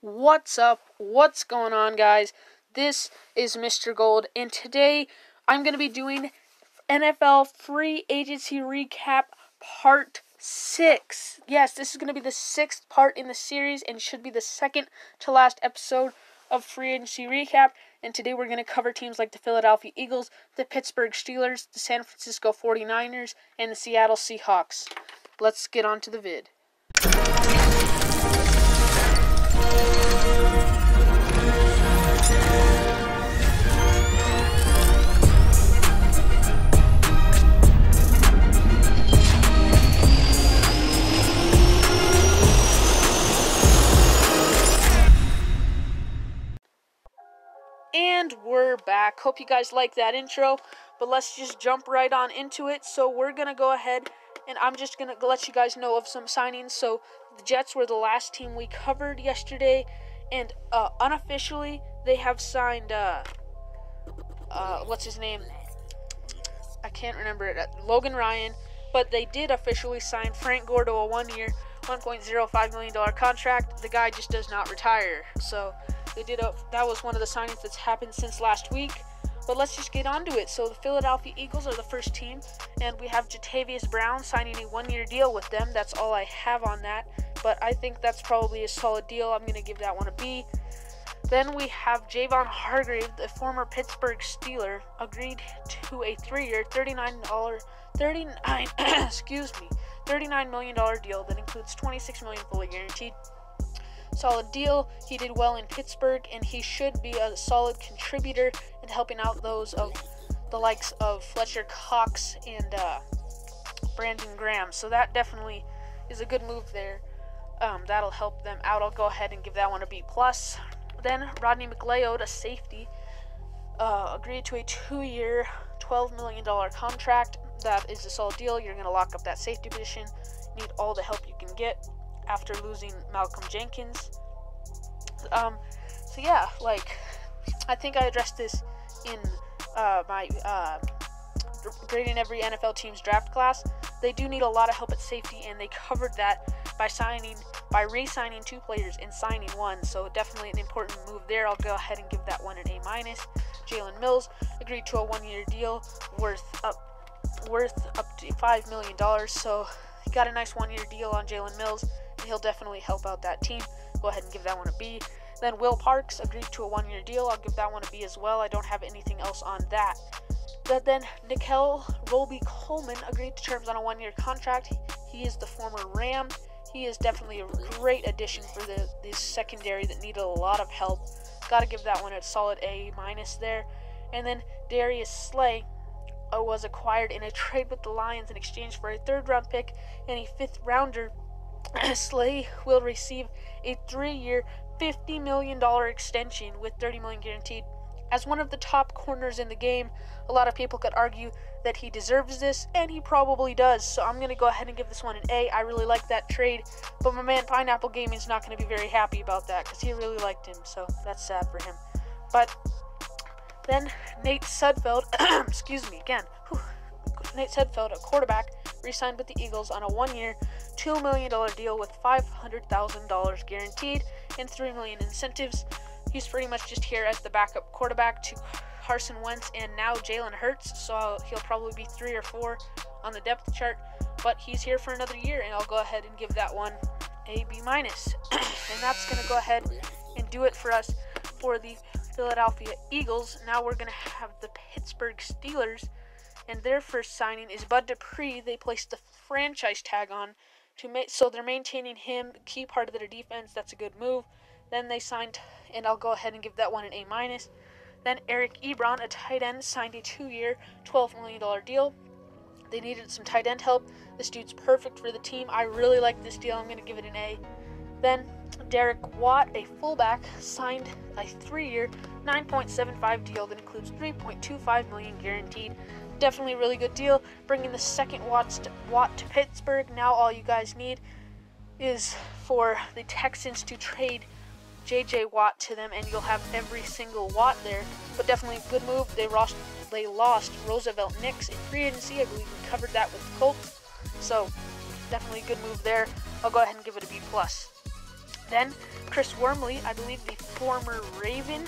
What's up? What's going on, guys? This is Mr. Gold, and today I'm going to be doing NFL Free Agency Recap Part 6. Yes, this is going to be the 6th part in the series and should be the second to last episode of Free Agency Recap. And today we're going to cover teams like the Philadelphia Eagles, the Pittsburgh Steelers, the San Francisco 49ers, and the Seattle Seahawks. Let's get on to the vid. And we're back. Hope you guys like that intro, but let's just jump right on into it. So we're going to go ahead, and I'm just going to let you guys know of some signings. So the Jets were the last team we covered yesterday, and unofficially they have signed, what's his name? I can't remember it. Logan Ryan, but they did officially sign Frank Gore to a 1-year, $1.05 million contract. The guy just does not retire, so that was one of the signings that's happened since last week. But let's just get on to it. So the Philadelphia Eagles are the first team, and we have Jatavius Brown signing a 1-year deal with them. That's all I have on that, but I think that's probably a solid deal. I'm going to give that one a B. Then we have Javon Hargrave, the former Pittsburgh Steeler, agreed to a 3-year, $39 million deal that includes $26 million fully guaranteed. Solid deal. He did well in Pittsburgh, and he should be a solid contributor in helping out those of the likes of Fletcher Cox and Brandon Graham. So that definitely is a good move there. That'll help them out. I'll go ahead and give that one a B+. Then Rodney McLeod, a safety, agreed to a 2-year, $12 million contract. That is a solid deal. You're going to lock up that safety position. Need all the help you can get after losing Malcolm Jenkins. So yeah, I think I addressed this in my grading every NFL team's draft class. They do need a lot of help at safety, and they covered that by re-signing 2 players and signing 1. So definitely an important move there. I'll go ahead and give that one an A-. Jalen Mills agreed to a 1-year deal worth up to $5 million. So he got a nice 1-year deal on Jalen Mills, and he'll definitely help out that team. Go ahead and give that one a B. Then Will Parks agreed to a 1-year deal. I'll give that one a B as well. I don't have anything else on that. But then Nickel Roby-Coleman agreed to terms on a 1-year contract. He is the former Ram. He is definitely a great addition for the secondary that needed a lot of help. Got to give that one a solid A- there. And then Darius Slay was acquired in a trade with the Lions in exchange for a 3rd-round pick and a 5th-rounder. Slay will receive a 3-year, $50 million extension with $30 million guaranteed. As one of the top corners in the game, a lot of people could argue that he deserves this, and he probably does. So I'm going to go ahead and give this one an A. I really like that trade, but my man Pineapple Gaming is not going to be very happy about that because he really liked him, so that's sad for him. But then Nate Sudfeld, Nate Sudfeld, a quarterback, re-signed with the Eagles on a 1-year, $2 million deal with $500,000 guaranteed and $3 million incentives. He's pretty much just here as the backup quarterback to Carson Wentz and now Jalen Hurts, so he'll probably be 3 or 4 on the depth chart, but he's here for another year, and I'll go ahead and give that one a B-. And that's going to go ahead and do it for us for the Philadelphia Eagles. Now we're going to have the Pittsburgh Steelers, and their first signing is Bud Dupree. They placed the franchise tag on, so they're maintaining him, key part of their defense. That's a good move. Then they signed, and I'll go ahead and give that one an A-. Then Eric Ebron, a tight end, signed a 2-year, $12 million deal. They needed some tight end help. This dude's perfect for the team. I really like this deal. I'm going to give it an A. Then Derek Watt, a fullback, signed a 3-year, $9.75 deal that includes $3.25 million guaranteed. Definitely a really good deal. Bringing the second Watt to Pittsburgh. Now all you guys need is for the Texans to trade J.J. Watt to them, and you'll have every single Watt there. But definitely a good move. They lost Roosevelt Nix in free agency. I believe we covered that with the Colts. So definitely a good move there. I'll go ahead and give it a B+. Then Chris Wormley, I believe the former Raven,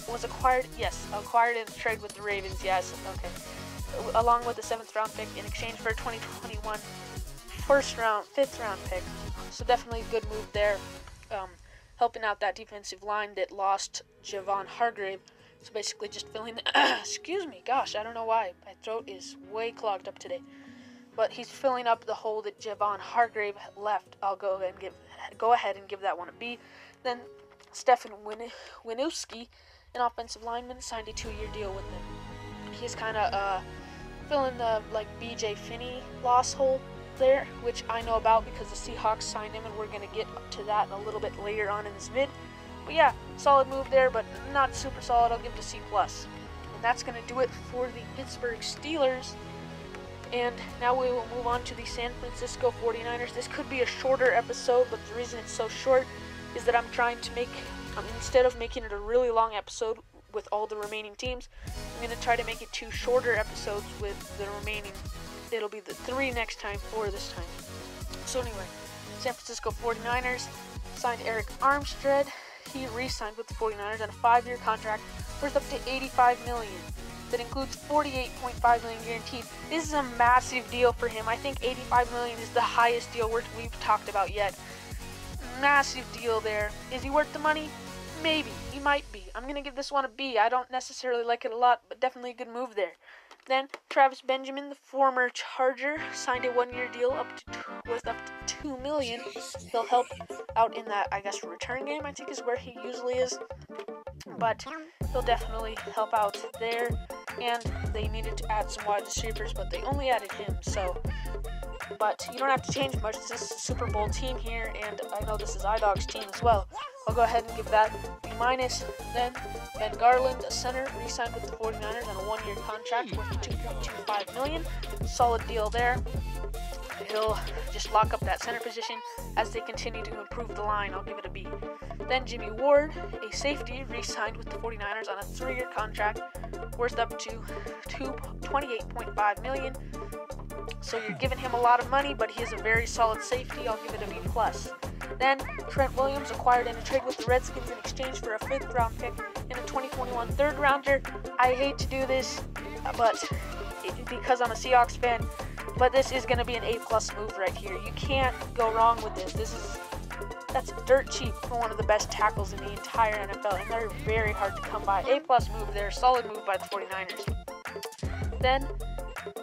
was acquired in a trade with the Ravens, yes, okay, along with the 7th round pick in exchange for a 2021 5th round pick. So definitely a good move there, helping out that defensive line that lost Javon Hargrave. So basically just filling excuse me, gosh, I don't know why, my throat is way clogged up today. But he's filling up the hole that Javon Hargrave left. I'll go ahead and give that one a B. Then Stefan Winooski, an offensive lineman, signed a 2-year deal with them. He's kind of filling the B.J. Finney loss hole there, which I know about because the Seahawks signed him, and we're going to get to that a little bit later on in this vid. But yeah, solid move there, but not super solid. I'll give it a C+. And that's going to do it for the Pittsburgh Steelers. And now we will move on to the San Francisco 49ers. This could be a shorter episode, but the reason it's so short is that I'm trying to instead of making it a really long episode with all the remaining teams, I'm going to try to make it 2 shorter episodes with the remaining. It'll be the 3 next time for this time. So anyway, San Francisco 49ers signed Eric Armstead. He re-signed with the 49ers on a 5-year contract worth up to $85 million. That includes $48.5 million guaranteed. This is a massive deal for him. I think $85 million is the highest deal we've talked about yet. Massive deal there. Is he worth the money? Maybe. He might be. I'm going to give this one a B. I don't necessarily like it a lot, but definitely a good move there. Then Travis Benjamin, the former Charger, signed a 1-year deal with up to $2 million. He'll help out in that, return game, I think is where he usually is. But he'll definitely help out there. And they needed to add some wide receivers, but they only added him. But you don't have to change much. This is a Super Bowl team here, and I know this is iDog's team as well. I'll go ahead and give that B-. Then Ben Garland, a center, re-signed with the 49ers on a 1-year contract worth $2.25 million. Solid deal there. He'll just lock up that center position as they continue to improve the line. I'll give it a B. Then Jimmy Ward, a safety, re-signed with the 49ers on a 3-year contract worth up to $28.5 million. So you're giving him a lot of money, but he is a very solid safety. I'll give it a B+. Then Trent Williams acquired in a trade with the Redskins in exchange for a 5th round pick and a 2021 3rd rounder. I hate to do this, because I'm a Seahawks fan, but this is going to be an A+ move right here. You can't go wrong with this. That's dirt cheap for one of the best tackles in the entire NFL, and they're very hard to come by. A+ move there, solid move by the 49ers. Then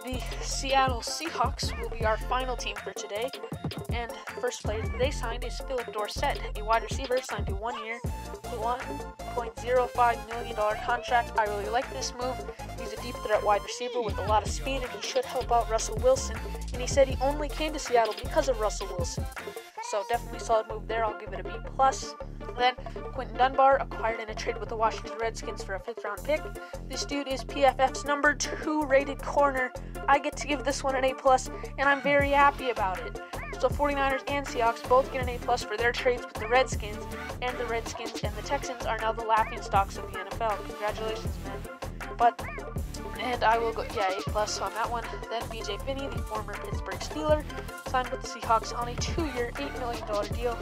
the Seattle Seahawks will be our final team for today, and first player they signed is Philip Dorsett, a wide receiver, signed a 1-year, $1.05 million contract. I really like this move. He's a deep threat wide receiver with a lot of speed, and he should help out Russell Wilson, and he said he only came to Seattle because of Russell Wilson. So definitely solid move there. I'll give it a B+. Then Quentin Dunbar acquired in a trade with the Washington Redskins for a 5th round pick. This dude is PFF's number 2 rated corner. I get to give this one an A+, and I'm very happy about it. So 49ers and Seahawks both get an A+ for their trades with the Redskins, and the Redskins and the Texans are now the laughingstocks of the NFL. Congratulations, man. And I will go, A+ on that one. Then B.J. Finney, the former Pittsburgh Steeler, signed with the Seahawks on a 2-year, $8 million deal.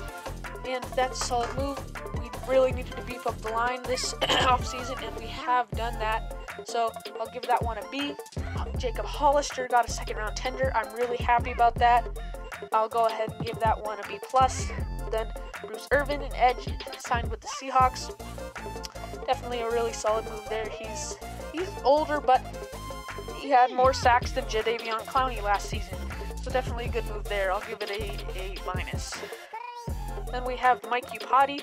And that's a solid move. We really needed to beef up the line this offseason, and we have done that. So I'll give that one a B. Jacob Hollister got a 2nd-round tender. I'm really happy about that. I'll go ahead and give that one a B+. Then Bruce Irvin, an edge, signed with the Seahawks. Definitely a really solid move there. He's older, but he had more sacks than Jadeveon Clowney last season. So definitely a good move there. I'll give it a A-. Then we have Mike Upati,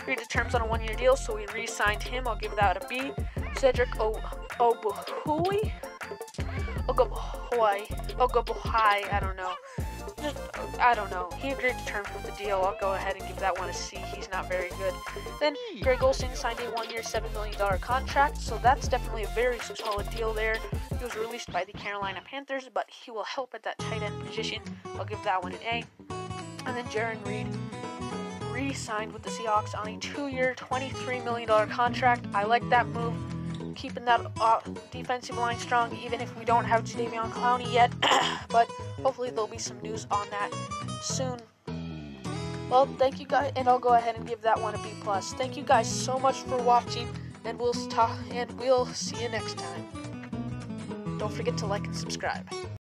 agreed to terms on a 1-year deal, so we re-signed him. I'll give that a B. Cedric Ogbuhui, I don't know. He agreed to terms with the deal. I'll go ahead and give that one a C. He's not very good. Then Greg Olsen signed a 1-year, $7 million contract, so that's definitely a very solid deal there. He was released by the Carolina Panthers, but he will help at that tight end position. I'll give that one an A. And then Jaron Reed re-signed with the Seahawks on a 2-year, $23 million contract. I like that move. Keeping that defensive line strong, even if we don't have Jadeveon Clowney yet. But hopefully there'll be some news on that soon. Well, thank you guys, and I'll go ahead and give that one a B+. Thank you guys so much for watching, and we'll see you next time. Don't forget to like and subscribe.